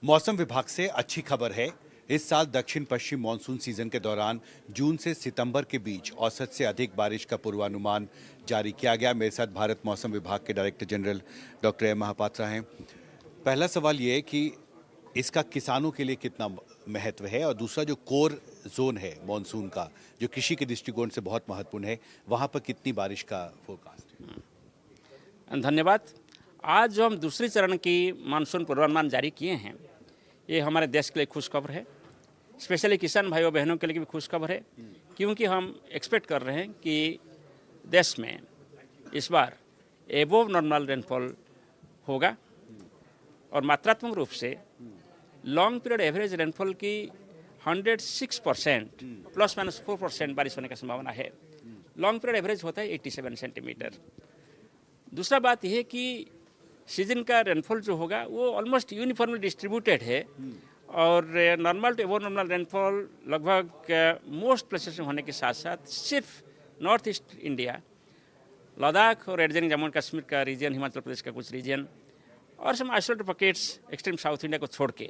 मौसम विभाग से अच्छी खबर है। इस साल दक्षिण पश्चिम मानसून सीजन के दौरान जून से सितंबर के बीच औसत से अधिक बारिश का पूर्वानुमान जारी किया गया। मेरे साथ भारत मौसम विभाग के director general doctor M Mohapatra हैं। पहला सवाल ये है कि इसका किसानों के लिए कितना महत्व है, और दूसरा जो कोर जोन है मानसून का, जो कृषि के दृष्टिकोण से बहुत महत्वपूर्ण है, वहाँ पर कितनी बारिश का फोरकास्ट है? धन्यवाद। आज जो हम दूसरे चरण की मानसून पूर्वानुमान जारी किए हैं, ये हमारे देश के लिए खुशखबर है। स्पेशली किसान भाइयों बहनों के लिए भी खुशखबर है, क्योंकि हम एक्सपेक्ट कर रहे हैं कि देश में इस बार एबोव नॉर्मल रेनफॉल होगा और मात्रात्मक रूप से लॉन्ग पीरियड एवरेज रेनफॉल की 106% प्लस माइनस 4% बारिश होने का संभावना है। लॉन्ग पीरियड एवरेज होता है 87 सेंटीमीटर। दूसरा बात यह है कि सीजन का रेनफॉल जो होगा वो ऑलमोस्ट यूनिफॉर्मली डिस्ट्रीब्यूटेड है, और normal to above normal rainfall लगभग मोस्ट प्लेसेस में होने के साथ साथ सिर्फ नॉर्थ ईस्ट इंडिया, लद्दाख और एडजॉइनिंग जम्मू एंड कश्मीर का रीजन, हिमाचल प्रदेश का कुछ रीजन और some isolated pockets extreme south India को छोड़ के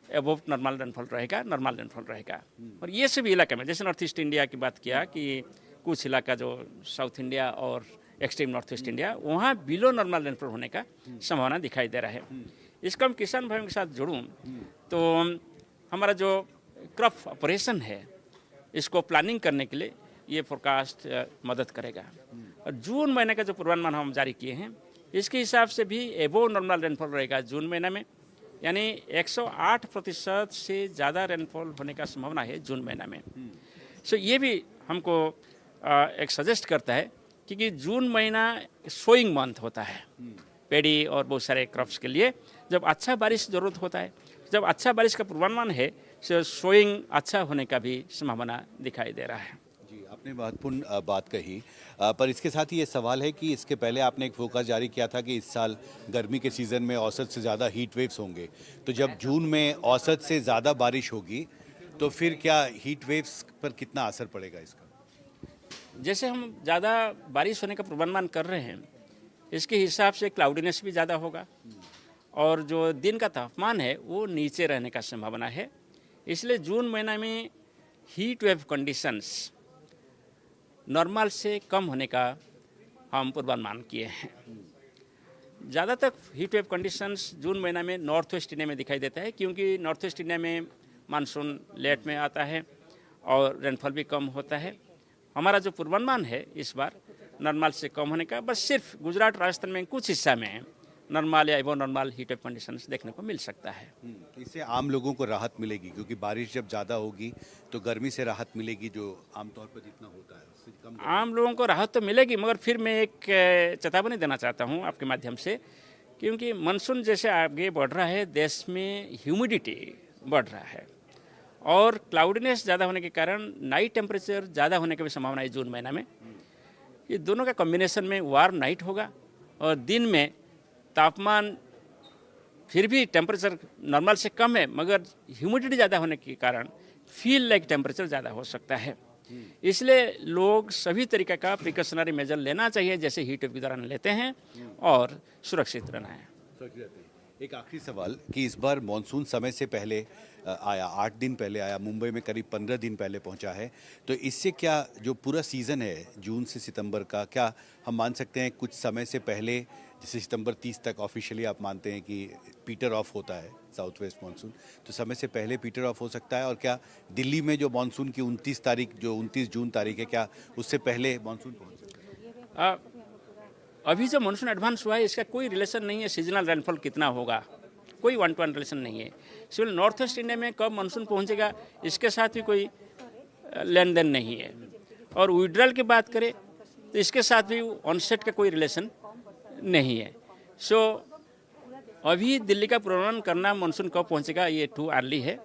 एबोव नॉर्मल रेनफॉल रहेगा। और ये सभी इलाके में, जैसे नॉर्थ ईस्ट इंडिया की बात किया कि कुछ इलाका जो साउथ इंडिया और एक्सट्रीम नॉर्थ ईस्ट इंडिया, वहाँ बिलो नॉर्मल रेनफॉल होने का संभावना दिखाई दे रहा है। इसको हम किसान भाइयों के साथ जोड़ूं तो हमारा जो क्रॉप ऑपरेशन है, इसको प्लानिंग करने के लिए ये फोरकास्ट मदद करेगा। और जून महीने का जो पूर्वानुमान हम जारी किए हैं, इसके हिसाब से भी एबोव नॉर्मल रेनफॉल रहेगा जून महीने में, यानी 108% से ज़्यादा रेनफॉल होने का संभावना है जून महीना में। सो ये भी हमको एक सजेस्ट करता है, क्योंकि जून महीना सोइंग मंथ होता है पेडी और बहुत सारे क्रॉप्स के लिए। जब अच्छा बारिश ज़रूरत होता है, जब अच्छा बारिश का पूर्वानुमान है, तो सोइंग अच्छा होने का भी संभावना दिखाई दे रहा है। जी, आपने महत्वपूर्ण बात कही, पर इसके साथ ही ये सवाल है कि इसके पहले आपने एक फोकस जारी किया था कि इस साल गर्मी के सीज़न में औसत से ज़्यादा हीट वेव्स होंगे। तो जब जून में औसत से ज़्यादा बारिश होगी, तो फिर क्या हीट वेव्स पर कितना असर पड़ेगा इसका? जैसे हम ज़्यादा बारिश होने का पूर्वानुमान कर रहे हैं, इसके हिसाब से क्लाउडीनेस भी ज़्यादा होगा और जो दिन का तापमान है वो नीचे रहने का संभावना है। इसलिए जून महीना में हीट वेव कंडीशंस नॉर्मल से कम होने का हम पूर्वानुमान किए हैं। ज़्यादातर हीट वेव कंडीशंस जून महीना में नॉर्थ वेस्ट इंडिया में दिखाई देता है, क्योंकि नॉर्थ वेस्ट इंडिया में मानसून लेट में आता है और रेनफॉल भी कम होता है। हमारा जो पूर्वानुमान है इस बार नॉर्मल से कम होने का, बस सिर्फ गुजरात राजस्थान में कुछ हिस्सा में नॉर्मल या above normal heat wave conditions देखने को मिल सकता है। इससे आम लोगों को राहत मिलेगी, क्योंकि बारिश जब ज़्यादा होगी तो गर्मी से राहत मिलेगी, जो आमतौर पर जितना होता है उससे कम। आम लोगों को राहत तो मिलेगी, मगर फिर मैं एक चेतावनी देना चाहता हूँ आपके माध्यम से, क्योंकि मानसून जैसे आगे बढ़ रहा है, देश में ह्यूमिडिटी बढ़ रहा है और क्लाउडीनेस ज़्यादा होने के कारण नाइट टेम्परेचर ज़्यादा होने की भी संभावना है जून महीना में। ये दोनों का कॉम्बिनेशन में वार्म नाइट होगा और दिन में तापमान फिर भी टेम्परेचर नॉर्मल से कम है, मगर ह्यूमिडिटी ज़्यादा होने के कारण फील लाइक टेम्परेचर ज़्यादा हो सकता है। इसलिए लोग सभी तरीके का प्रिकॉशनरी मेजर लेना चाहिए, जैसे हीट वेव के दौरान लेते हैं, और सुरक्षित रहना है। एक आखिरी सवाल कि इस बार मानसून समय से पहले आया, 8 दिन पहले आया, मुंबई में करीब 15 दिन पहले पहुंचा है। तो इससे क्या जो पूरा सीज़न है जून से सितंबर का, क्या हम मान सकते हैं कुछ समय से पहले, जैसे सितंबर 30 तक ऑफिशियली आप मानते हैं कि पीटर ऑफ होता है साउथ वेस्ट मानसून, तो समय से पहले पीटर ऑफ हो सकता है? और क्या दिल्ली में जो मानसून की 29 तारीख, जो 29 जून तारीख है, क्या उससे पहले मानसून पहुँच सकता है? अभी जो मानसून एडवांस हुआ है, इसका कोई रिलेशन नहीं है सीजनल रेनफॉल कितना होगा, कोई 1-to-1 रिलेशन नहीं है। सिर्फ नॉर्थ ईस्ट इंडिया में कब मानसून पहुंचेगा, इसके साथ भी कोई लेन देन नहीं है। और विड्रॉल की बात करें तो इसके साथ भी ऑनसेट का कोई रिलेशन नहीं है। सो अभी दिल्ली का पूर्वानुमान करना मानसून कब पहुंचेगा, ये टू अर्ली है।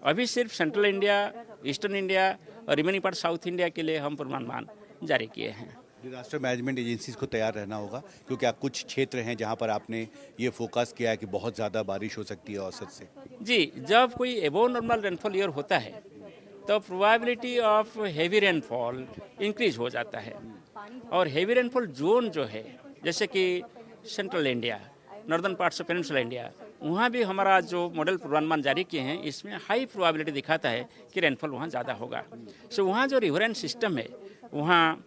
अभी सिर्फ सेंट्रल इंडिया, ईस्टर्न इंडिया और रिमेनिंग पार्ट साउथ इंडिया के लिए हम पूर्वानुमान जारी किए हैं। डिजास्टर मैनेजमेंट एजेंसीज को तैयार रहना होगा, क्योंकि आप कुछ क्षेत्र हैं जहां पर आपने ये फोकस किया है कि बहुत ज़्यादा बारिश हो सकती है औसत से। जी, जब कोई एबोव नॉर्मल रेनफॉल ईयर होता है तो probability of heavy rainfall increase हो जाता है, और हेवी रेनफॉल जोन जो है, जैसे कि central India, northern parts of peninsula India, वहाँ भी हमारा जो मॉडल पूर्वानुमान जारी किए हैं इसमें हाई प्रोबेबिलिटी दिखाता है कि रेनफॉल वहाँ ज़्यादा होगा। सो वहाँ जो रिवरेंट सिस्टम है वहाँ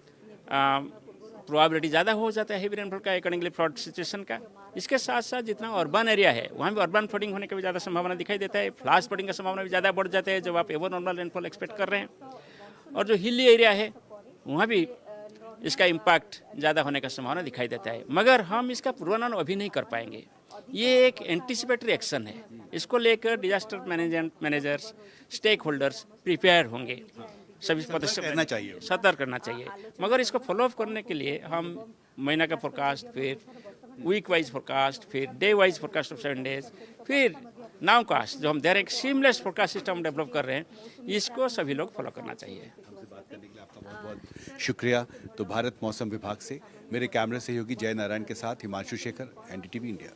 प्रोबेबिलिटी ज़्यादा हो जाता है हेवी रेनफॉल का अकॉर्डिंगली फ्लड सिचुएशन का। इसके साथ साथ जितना अर्बन एरिया है वहाँ भी अर्बन फ्लडिंग होने की भी ज़्यादा संभावना दिखाई देता है, फ्लैश फ्लडिंग का संभावना भी ज़्यादा बढ़ जाता है जब आप एवर नॉर्मल रेनफॉल एक्सपेक्ट कर रहे हैं। और जो हिली एरिया है वहाँ भी इसका इम्पैक्ट ज़्यादा होने का संभावना दिखाई देता है, मगर हम इसका पूर्वानुमान अभी नहीं कर पाएंगे। ये एक एंटिसिपेटरी एक्शन है, इसको लेकर disaster managers stakeholders prepare होंगे, सभी रहना चाहिए। सतर्क करना चाहिए। मगर इसको फॉलो अप करने के लिए हम महीना का फोरकास्ट, फिर वीक वाइज फोरकास्ट, फिर day wise forecast of 7 days, फिर नाउ कास्ट जो हम direct seamless forecast system develop कर रहे हैं, इसको सभी लोग फॉलो करना चाहिए। हमसे बात करने के लिए आपका बहुत बहुत शुक्रिया। तो भारत मौसम विभाग से मेरे कैमरा सहयोगी जय नारायण के साथ हिमांशु शेखर, एनडीटीवी इंडिया।